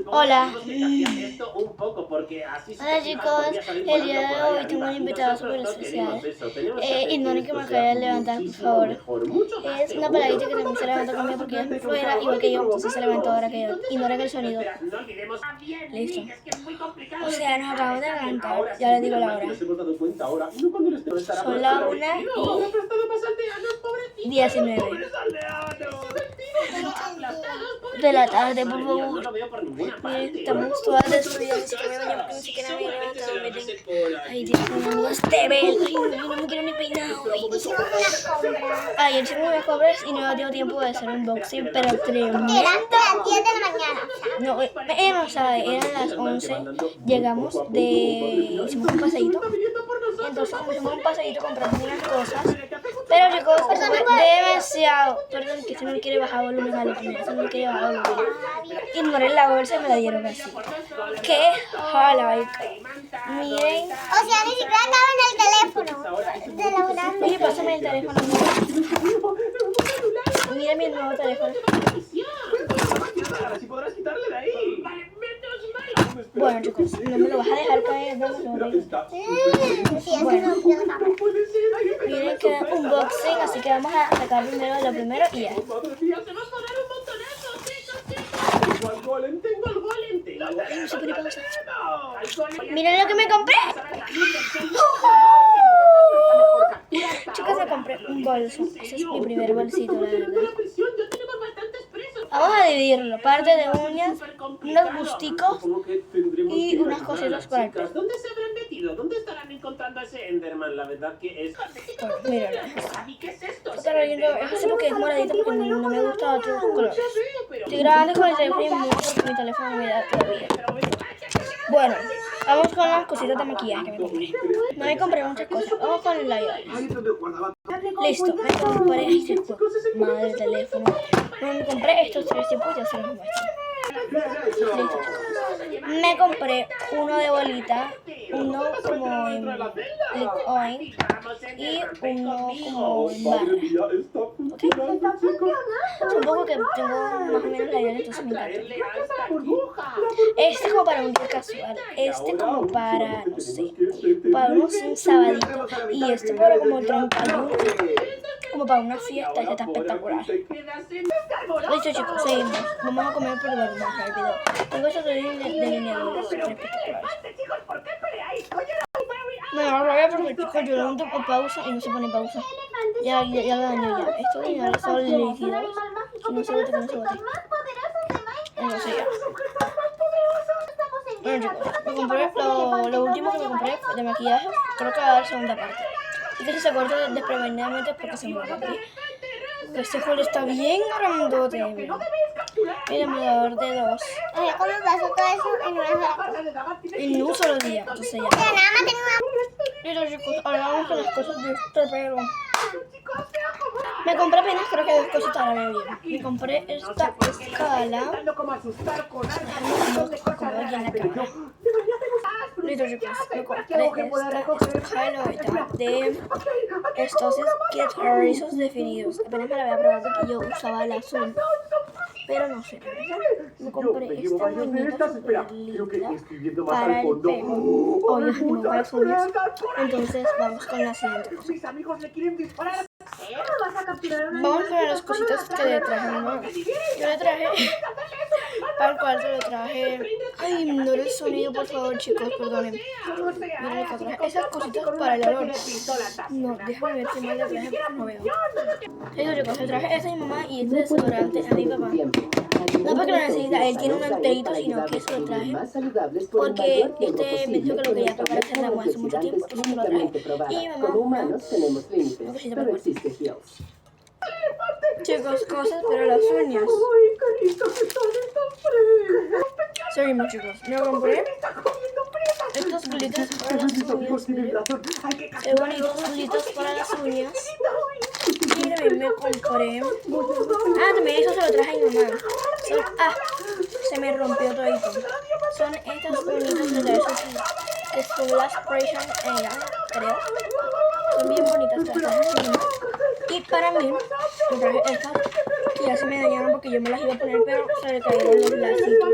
Hola. Hola chicos, el día de hoy tengo un invitado súper especial. Ignoren que me acabo de levantar, por favor. Es una peladita que también se levantó conmigo porque ella es muy flojera, igual que yo, entonces se levantó ahora que yo. Ignoren el sonido. Listo. O sea, nos acabamos de levantar, ya les digo la hora. Son las 1:19 de la tarde, por favor. Miren, estamos todas destruidas, así que me baño porque ni siquiera me he levantado. Ay, Dios mío, este bel. Ay, no me quiero ni peinar hoy. Ayer hicimos unas compras y no me dio tiempo de hacer un unboxing, pero tremendo. Eran las 10 de la mañana. No, eran las 11. Llegamos hicimos un paseíto. Entonces, como hicimos un paseíto, compramos unas cosas. Pero chicos, fue demasiado. Perdón, que se no quiere bajar volumen a la primera. Se no quiere bajar volumen. Ignoré la bolsa y me la dieron así. ¡Qué jalaica! Miren. O sea, ni siquiera estaba en el teléfono. De la una. Oye, pásame el teléfono. Miren mi nuevo teléfono. Bueno chicos, no me lo vas a dejar caer, no bueno, miren que unboxing, así que vamos a sacar primero lo primero y ya. Miren lo que me compré. Chicos, me compré un bolso. Ese es mi primer bolsito, la verdad. Vamos a dividirlo, parte de uñas, unos busticos y unas cositas para el pelo. ¿Dónde se habrán metido? ¿Dónde estarán encontrando a ese Enderman? La verdad que es... Míralo. ¿Qué es esto? Está leyendo, es porque es moradito porque no me gusta otros colores. Estoy grabando con el teléfono y mucho porque mi teléfono me da todavía. Bueno, vamos con las cositas de maquillaje que me compré. No me compré muchas cosas, vamos con el labial. Listo, me compré este juego. Madre del teléfono. Me compré estos tres tipos, ya se los muestro. Listo, chicos. Me compré uno de bolita, uno como en lip oil y uno como en barra. ¿Okay? Supongo que tengo más o menos labial, entonces me encanta. Este es como para un día casual, este como para, no sé, para un sabadito y este para como el 31, como para una fiesta. Este está espectacular. Listo chicos, seguimos. Vamos a comer pero vamos a hacer el video. Tengo estos delineadores súper espectaculares. Me da rabia porque chicos yo le toco pausa y no se pone pausa. Ya lo daño ya. Estos delineadores son líquidos. Si no se bote, que no se bote. Entonces ya. Bueno chicos, me compré lo último que me compré de maquillaje. Creo que va a dar segunda parte. Y que si se corta desprevenidamente es porque se me va a partir. Este juego está bien grandote. Mira, medidor de 2. ¿Cómo pasó todo eso en una sola? En un solo día. Entonces ya. Nada más tengo una. Listo chicos, ahora vamos con las cosas de este pelo. Me compré apenas creo que 2 cositas ahora me bien. Me compré esta escala. Listo chicos, me compré esta escalita de estos rizos definidos. Apenas me la voy a probar porque yo usaba el azul. Pero no sé, me compré esta moñita súper linda para el pelo. Obvio, no para las uñas. Entonces vamos con la siguiente cosa. Vamos con las cositas que le traje a mi mamá. Yo le traje, tal cual se lo traje. Ay, no el sonido, por favor, chicos, perdonen. Miren lo que traje. Esas cositas para el olor. No, déjame ver si mal le traje porque no veo. Eso, chicos, le traje esa a mi mamá y este desodorante a mi papá. No porque lo necesita, él tiene un enterito, sino que se lo traje porque este me dijo que lo quería probar hace hace mucho tiempo, entonces me lo traje. Y mi mamá, una cosita para el chicos, cosas para las uñas. Seguimos chicos, me compré estos glitters para las uñas. Miren, qué bonitos glitters para las uñas. Y también me compré. También eso se lo traje a mi mamá. Se me rompió todito. Son estas bonitas de esos que son las Precious Ella, creo. Son bien bonitas, las traje a mi mamá. Y para mí, me traje estas que ya se me dañaron porque yo me las iba a poner, pero se le cayeron los lacitos.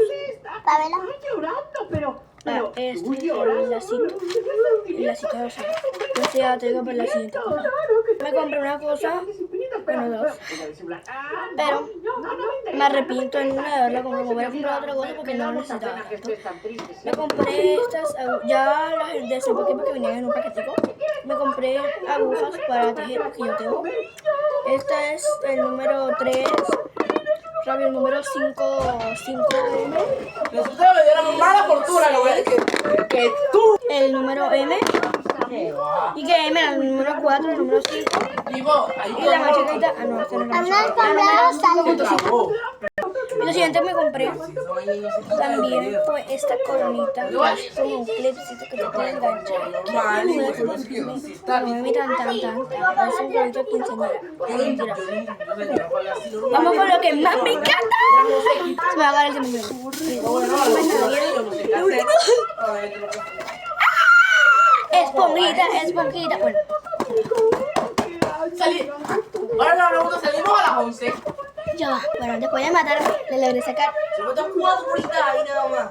Pabela. Llorando, pero Este es tú el llorando. lacito. El lacito de usar. Este ya te digo por la siguiente cosa. Me compré una cosa, bueno, dos. Pero me arrepiento en una de haberla comprado. Me voy a comprar otra cosa porque no lo necesitaba tanto. Me compré estas, ya las de ese porque venían en un paquetico. Me compré agujas para tejer porque yo tengo. Esta es el número 3. Rabio, el número 5M. Nosotros me dieron mala fortuna que tú. El número M. Y que M era el número 4, el número 5. Digo, ahí Y la machaquita. Ah, no, esta no es la machaquita. Y lo siguiente me compré también fue esta coronita. Que es como un clipcito que te puede enganchar. No me miran tan. Es un huevito quinceañera. Mentira. Vamos con lo que más me encanta. Se me va a acabar el tiempo. Esponjita. Bueno, Ahora la pregunta, salimos a las 11. ya va. Bueno, después de matarme, le logré sacar. Se me están 4 horitas ahí nada más.